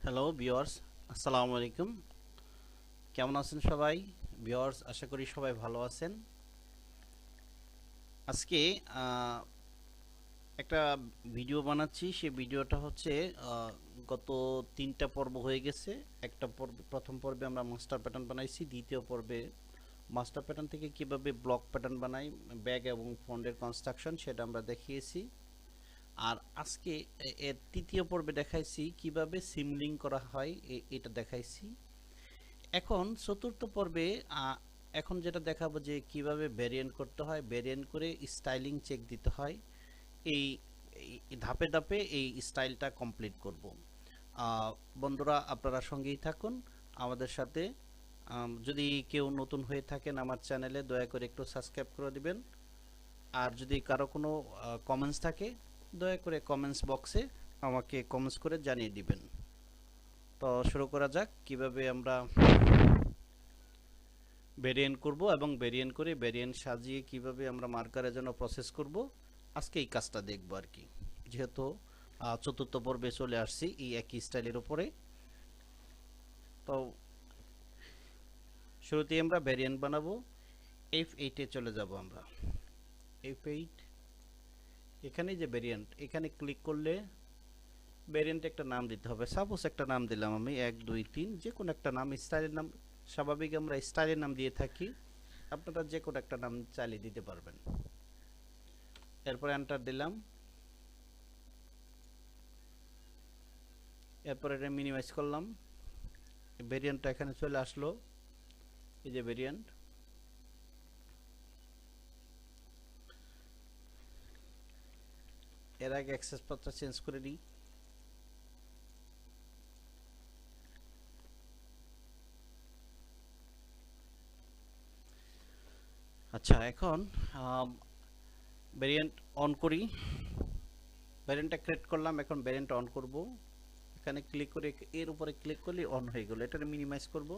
Hello viewers, আসসালামু আলাইকুম। কেমন আছেন সবাই? ভিউয়ার্স, আশা করি সবাই ভালো আছেন। আজকে একটা ভিডিও বানাচ্ছি। সেই ভিডিওটা হচ্ছে গত 3টা পর্ব হয়ে গেছে। একটা পর্ব, প্রথম পর্বে আমরা মাস্টার প্যাটার্ন বানাইছি। দ্বিতীয় পর্বে মাস্টার প্যাটার্ন থেকে কিভাবে ব্লক প্যাটার্ন বানাই, ব্যাগ এবং ফন্ডের কনস্ট্রাকশন, সেটা আমরা দেখিয়েছি। আর আজকে এর তৃতীয় পর্বে দেখাইছি কিভাবে সিমলিং করা হয়, এটা দেখাইছি। এখন চতুর্থ পর্বে এখন যেটা দেখাবো যে কিভাবে ভ্যারিয়েন্ট করতে হয়, ভ্যারিয়েন্ট করে স্টাইলিং চেক দিতে হয়। এই ধাপে ধাপে এই স্টাইলটা কমপ্লিট করব। বন্ধুরা, আপনারা সঙ্গেই থাকুন আমাদের সাথে। যদি কেউ নতুন হয়ে থাকেন আমার চ্যানেলে, দয়া করে একটু সাবস্ক্রাইব করে দিবেন। আর যদি কারো কোনো কমেন্টস থাকে, দয়া করে কমেন্টস বক্সে আমাকে কমেন্টস করে জানিয়ে দিবেন। তো শুরু করা যাক কিভাবে আমরা ভেরিয়েন্ট করব এবং ভেরিয়েন্ট করে ভেরিয়েন্ট সাজিয়ে কিভাবে আমরা মার্কারের জন্য প্রসেস করব। আজকে এই কাজটা দেখব আর কি, যেহেতু চতুর্থ পর্বে চলে আসছি এই একই স্টাইলের উপরে। তো শুরুতেই আমরা ভেরিয়েন্ট বানাবো। F8 এ চলে যাব আমরা। F8, এখানে যে ভেরিয়েন্ট, এখানে ক্লিক করলে ভেরিয়েন্ট একটা নাম দিতে হবে। সাপোজ একটা নাম দিলাম আমি 1 2 3, যে কোনো একটা নাম, স্টাইলের নাম। স্বাভাবিক আমরা স্টাইলের নাম দিয়ে থাকি, আপনারা যে কোনো একটা নাম চালিয়ে দিতে পারবেন। এরপর এন্টার দিলাম। এরপর এটা মিনিমাইজ করলাম। ভেরিয়েন্টটা এখানে চলে আসলো, এই যে ভেরিয়েন্ট। এর আগে অ্যাক্সেস পাথটা চেঞ্জ করে দিই। আচ্ছা, এখন ভেরিয়েন্ট অন করি। ভেরিয়েন্টটা ক্রিয়েট করলাম, এখন ভেরিয়েন্ট অন করব। এখানে ক্লিক করে এর উপরে ক্লিক করলে অন হয়ে গেল। এটা মিনিমাইজ করব।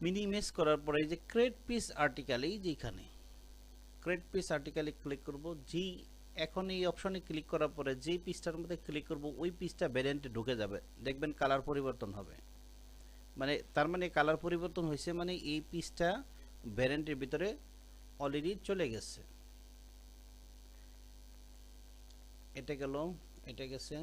মিনিমাইজ করার পরে এই যে ক্রিয়েট পিস আর্টিকেল, এই যে এখানে ক্রিয়েট পিস আর্টিকেলে ক্লিক করব। এখন এই অপশনে ক্লিক করার পরে যেই পিসটার মধ্যে ক্লিক করব ওই পিসটা ভেরিয়েন্টে ঢুকে যাবে। দেখবেন কালার পরিবর্তন হবে। মানে তার মানে কালার পরিবর্তন হয়েছে, মানে এই পিসটা ভেরিয়েন্টের ভিতরে অলরেডি চলে গেছে। এটা গেল, এটা গেছে,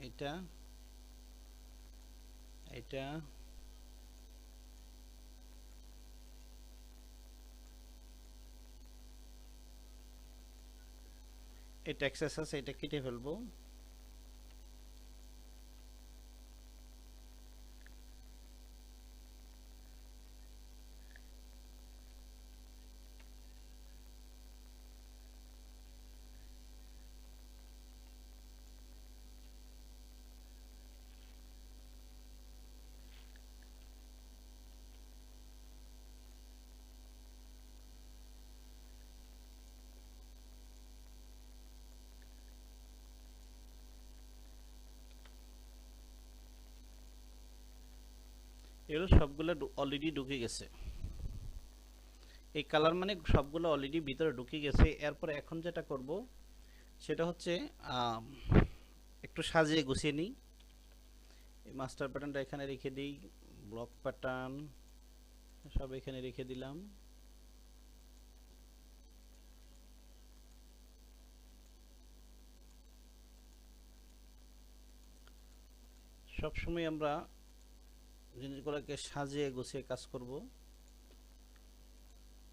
এটা, এটা, এটা অ্যাক্সেস আছে, এটা কেটে ফেলবো। এগুলো সবগুলো অলরেডি ঢুকে গেছে। এই কালার মানে সবগুলো অলরেডি ভিতরে ঢুকে গেছে। এরপরে এখন যেটা করব সেটা হচ্ছে একটু সাজিয়ে গুছিয়ে নিই। এই মাস্টার প্যাটার্নটা এখানে রেখে দিই, ব্লক প্যাটার্ন সব এখানে রেখে দিলাম। সবসময় আমরা জিনিসগুলোকে সাজিয়ে গুছিয়ে কাজ করব,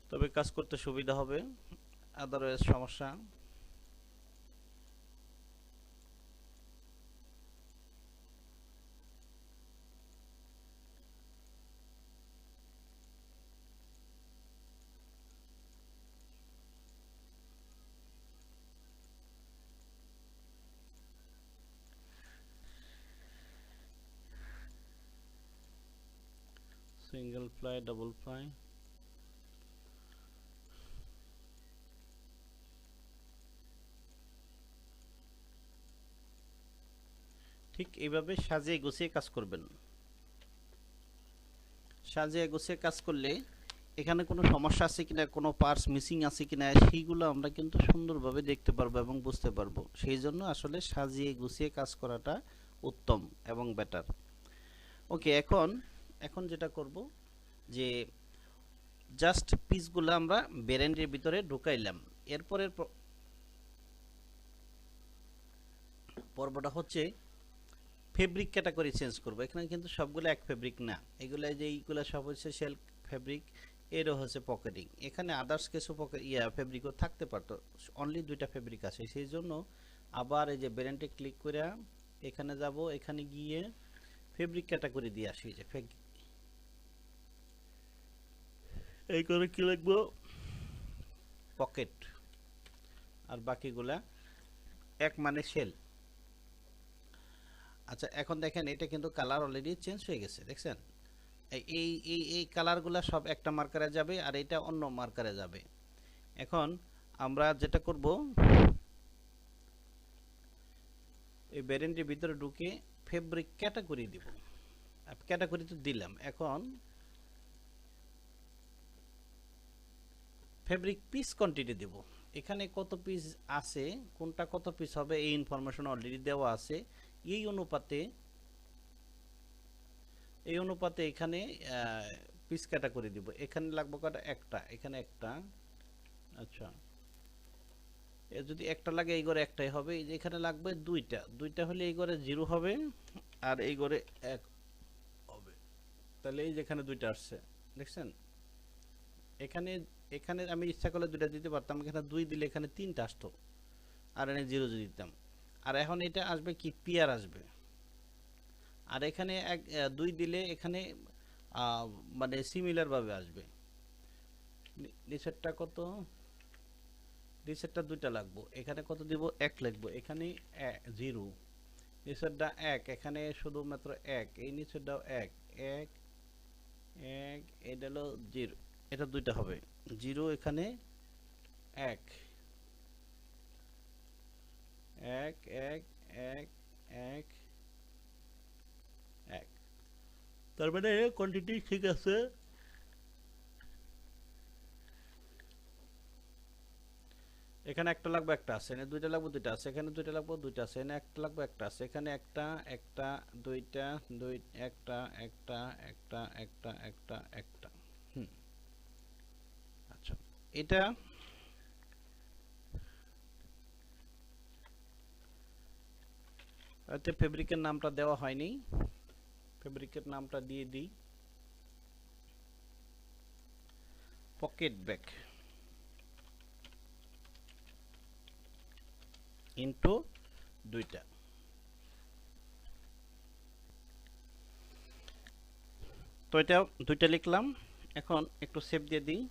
তবে কাজ করতে সুবিধা হবে, আদারওয়াইজ সমস্যা। সিঙ্গেল প্লাই, ডাবল প্লাই, ঠিক এইভাবে সাজিয়ে গুছিয়ে কাজ করবেন। সাজিয়ে গুছিয়ে কাজ করলে এখানে কোনো সমস্যা আছে কিনা, কোনো পার্টস মিসিং আছে কিনা, সেইগুলো আমরা কিন্তু সুন্দরভাবে দেখতে পারবো এবং বুঝতে পারবো। সেই জন্য আসলে সাজিয়ে গুছিয়ে কাজ করাটা উত্তম এবং বেটার। ওকে, এখন এখন যেটা করব যে জাস্ট পিসগুলো আমরা বেরেন্ডের ভিতরে ঢুকাইলাম। এরপরের পর্বটা হচ্ছে ফেব্রিক ক্যাটাগরি চেঞ্জ করব। এখানে কিন্তু সবগুলো এক ফেব্রিক না, এগুলো যে এইগুলো সব হচ্ছে সেল ফেব্রিক, এরও হচ্ছে পকেটিং। এখানে আদার্স কিছু ফেব্রিকও থাকতে পারতো, অনলি দুইটা ফেব্রিক আছে। সেই জন্য আবার এই যে ব্র্যান্ডে ক্লিক করে এখানে যাব, এখানে গিয়ে ফেব্রিক ক্যাটাগরি দিয়ে আসি। যে এই করে কি লিখবো, পকেট, আর বাকিগুলা এক মানে সেল। আচ্ছা, এখন দেখেন এটা কিন্তু কালার অলরেডি চেঞ্জ হয়ে গেছে, দেখছেন? এই এই এই কালারগুলা সব একটা মার্কারে যাবে আর এটা অন্য মার্কারে যাবে। এখন আমরা যেটা করব, এই ভ্যারিয়েন্টের ভিতরে ঢুকে ফেব্রিক ক্যাটাগরি দিব। ক্যাটাগরি তো দিলাম, এখন ফেব্রিক পিস কোয়ান্টিটি দেব। এখানে কত পিস আছে, কোনটা কত পিস হবে এই ইনফরমেশন অলরেডি দেওয়া আছে। এই অনুপাতে এখানে পিস ক্যাটাগরি দিব। এখানে লাগবে কটা, একটা, এখানে একটা। আচ্ছা, যদি একটা লাগে এই ঘরে একটাই হবে। এই যে এখানে লাগবে দুইটা, দুইটা হলে এই ঘরে 0 হবে আর এই ঘরে 1 হবে। তাহলে এই যেখানে দুইটা আসছে, দেখছেন? এখানে এখানে আমি ইচ্ছা করলে দুইটা দিতে পারতাম, এখানে 2 দিলে এখানে 3টা আসতো, আর এখানে 0 যদি দিতাম। আর এখন এটা আসবে কি, পেয়ার আসবে। আর এখানে 2 দিলে এখানে মানে সিমিলার ভাবে আসবে। নিচেরটা কত, নিচেরটা দুইটা লাগবো, এখানে কত দিব, 1 লিখবো, এখানে 0। নিচেরটা 1, এখানে শুধুমাত্র 1, এই নিচেরটাও 1 1 1, এটা হলো 0, এটা দুইটা হবে 0, এখানে 1 1 1 1 1 1। তার মানে কোয়ান্টিটি ঠিক আছে। এখানে একটা লাগবে, একটা আছে, এখানে দুইটা লাগবে, দুইটা আছে, এখানে দুইটা লাগবে, দুইটা আছে, এখানে একটা লাগবে, একটা আছে, এখানে একটা একটা দুইটা দুই একটা একটা একটা একটা একটা একটা। হুম, আচ্ছা, এটা এতে ফেব্রিকের নামটা দেওয়া হয়নি, ফেব্রিকের নামটা দিয়ে দিই পকেট ব্যাগ ইনটু দুইটা। তো এটা দুইটা লিখলাম, এখন একটু সেভ দিয়ে দিই।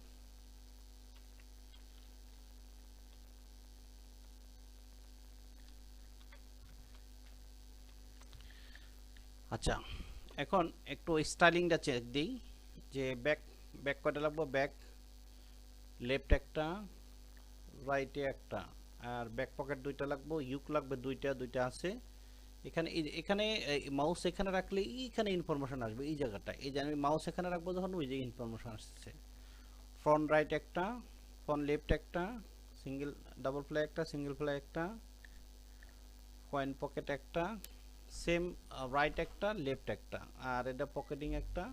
আচ্ছা, এখন একটু স্টাইলিংটা চেক দিই, যে ব্যাক ব্যাক কয়টা লাগবে, ব্যাক লেফট একটা, রাইটে একটা, আর ব্যাক পকেট দুইটা লাগবে, ইউক লাগবে দুইটা, দুইটা আছে। এখানে এখানে মাউস এখানে রাখলে এইখানে ইনফরমেশন আসবে, এই জায়গাটা, এই যে আমি মাউস এখানে রাখবো যখন, ওই যে ইনফরমেশন আসছে। ফ্রন্ট রাইট একটা, ফ্রন্ট লেফট একটা, সিঙ্গেল ডাবল ফ্লাই একটা, সিঙ্গেল ফ্লাই একটা, কয়েন পকেট একটা, সেম রাইট একটা, লেফট একটা, আর এটা পকেটিং একটা,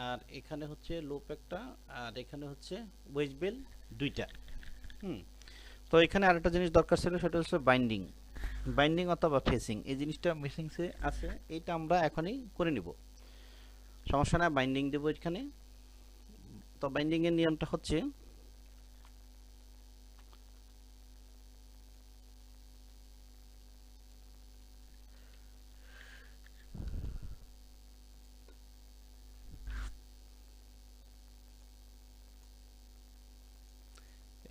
আর এখানে হচ্ছে লুপ একটা, আর এখানে হচ্ছে ওয়েজ বেল দুইটা। হুম, তো এখানে আরেকটা জিনিস দরকার ছিল, সেটা হচ্ছে বাইন্ডিং। বাইন্ডিং অথবা ফেসিং, এই জিনিসটা মিসিংসে আছে, এইটা আমরা এখনই করে নিব, সমস্যা না। বাইন্ডিং দেব এখানে। তো বাইন্ডিং এর নিয়মটা হচ্ছে,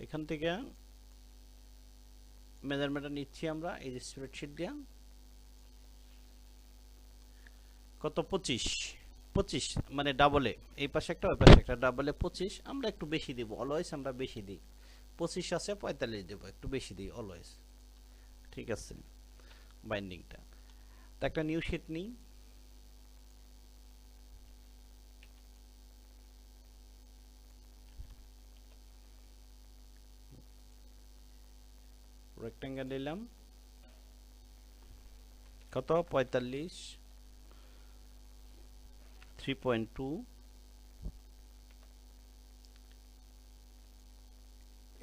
এখান থেকে মেজারমেন্টটা নিচ্ছি আমরা এই যে স্প্রেডশিট দিয়ে। কত, 25, 25 মানে ডাবলে, এই পাশে একটা ওই পাশে একটা, ডাবলে 25। আমরা একটু বেশি দিব, অলওয়েজ আমরা বেশি দিই। 25 আছে 45 দেবো, একটু বেশি দিই অলওয়েজ। ঠিক আছে, বাইন্ডিংটা। তো একটা নিউ শিট নিই, রেক্টেঙ্গেল নিলাম, কত 45 3.2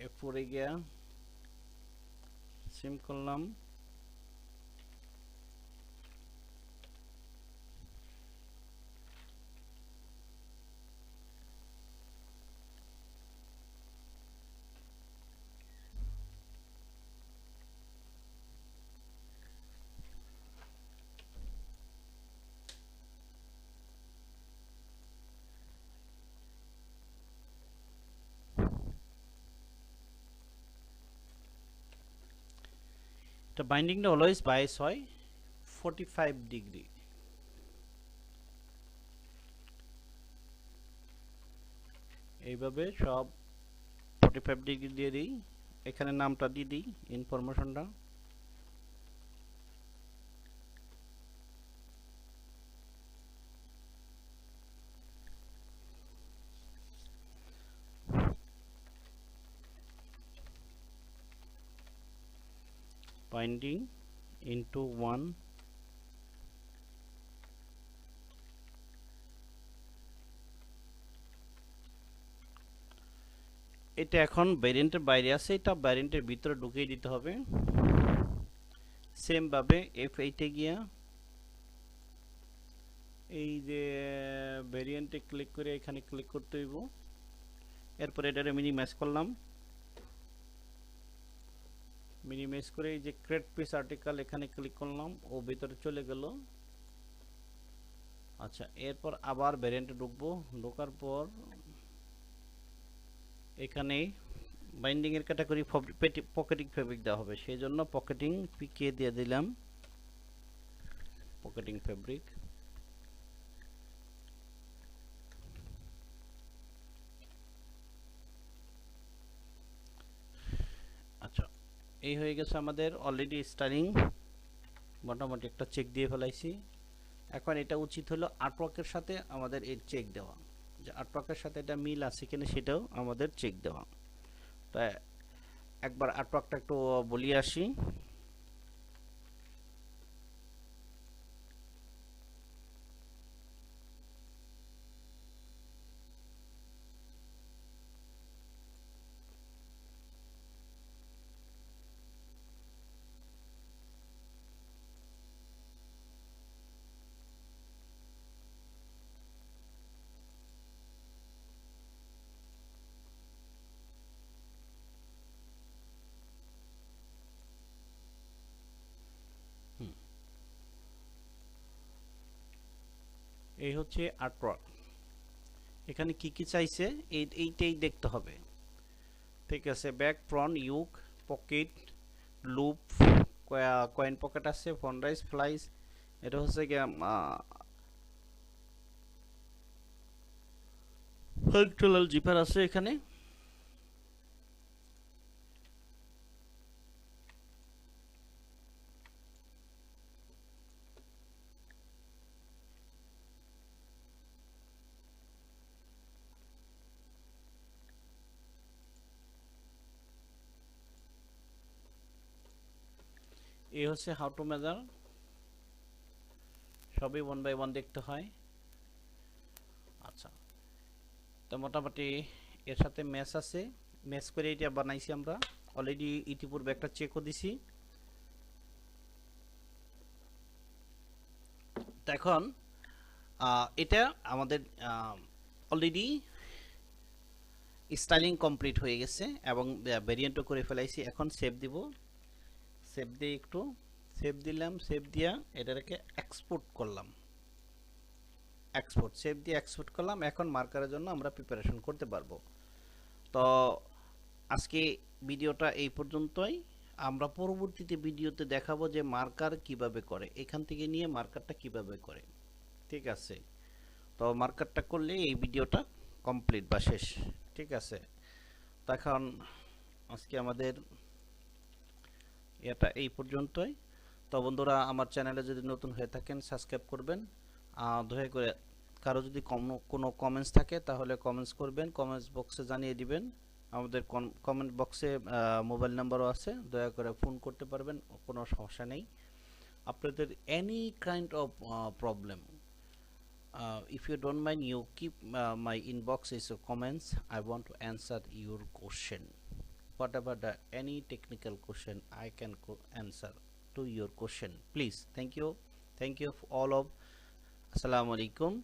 F4 এ গিয়া সিম করলাম এটা বাইন্ডিংটা অলওয়েজ বাইস হয় 45 ডিগ্রি এইভাবে সব 45 ডিগ্রি দিয়ে দিই এখানে নামটা দিয়ে দিই ইনফরমেশনটা binding into 1 এটা এখন ভ্যারিয়েন্টের বাইরে আছে এটা ভ্যারিয়েন্টের ভিতরে ঢুকিয়ে দিতে হবে সেম ভাবে F8 এ গিয়া এই যে ভ্যারিয়েন্টে ক্লিক করে এখানে ক্লিক করতে হইব এরপর এটারে মিনিমাইজ করলাম মিনিমাইজ করে এই যে ক্রিয়েট পেজ আর্টিকেল এখানে ক্লিক করলাম ও ভিতরে চলে গেল আচ্ছা এরপর আবার ভ্যারিয়েন্টে ঢুকবো ঢোকার পর এখানে বাইন্ডিং এর ক্যাটাগরি পকেটিং ফেব্রিক দেওয়া হবে সেজন্য পকেটিং পিকে দিয়ে দিলাম পকেটিং ফেব্রিক আচ্ছা এই হয়ে গেছে আমাদের অলরেডি স্টাইলিং মোটামুটি একটা চেক দিয়ে ফেলাইছি এখন এটা উচিত হলো আর্টওয়ার্কের সাথে আমাদের এই চেক দেওয়া যে আর্টওয়ার্কের সাথে এটা মিল আছে কিনা সেটাও আমাদের চেক দেওয়া তাই একবার আর্টওয়ার্কটা একটু বলি আসি এই হচ্ছে আর্টওয়ার্ক এখানে কি কি চাইছে এইটাই দেখতে হবে ঠিক আছে back front yoke pocket loop coin pocket আছে ফন্ট রাইজ ফ্লাইস এটা হচ্ছে কি ফাংশনাল জিপার আছে এখানে এই হচ্ছে হাউ টু মেজার সবই 1 বাই 1 দেখতে হয় আচ্ছা তো মোটামুটি এর সাথে ম্যাচ আছে ম্যাচ করে এটা বানাইছি আমরা অলরেডি ইতিপূর্বে একটা চেকও দিছি তো এখন এটা আমাদের অলরেডি স্টাইলিং কমপ্লিট হয়ে গেছে এবং ভেরিয়েন্টও করে ফেলাইছি এখন সেভ দিব সেভ দিয়ে একটু সেভ দিলাম সেভ দিয়া এটাকে এক্সপোর্ট করলাম এক্সপোর্ট সেভ দিয়ে এক্সপোর্ট করলাম এখন মার্কারের জন্য আমরা প্রিপারেশন করতে পারবো তো আজকে ভিডিওটা এই পর্যন্তই আমরা পরবর্তীতে ভিডিওতে দেখাবো যে মার্কার কিভাবে করে এখান থেকে নিয়ে মার্কারটা কিভাবে করে ঠিক আছে তো মার্কারটা করলে এই ভিডিওটা কমপ্লিট বা শেষ ঠিক আছে তখন আজকে আমাদের এটা এই পর্যন্তই তো বন্ধুরা আমার চ্যানেলে যদি নতুন হয়ে থাকেন সাবস্ক্রাইব করবেন দয়া করে কারো যদি কোনো কমেন্টস থাকে তাহলে কমেন্টস করবেন কমেন্টস বক্সে জানিয়ে দিবেন আমাদের কমেন্ট বক্সে মোবাইল নাম্বারও আছে দয়া করে ফোন করতে পারবেন কোনো সমস্যা নেই আপনাদের any kind of problem, if you don't mind, you keep my inbox is comments. I want to answer your question, whatever the any technical question I can answer to your question, please. Thank you, thank you for all of. Assalamu alaikum.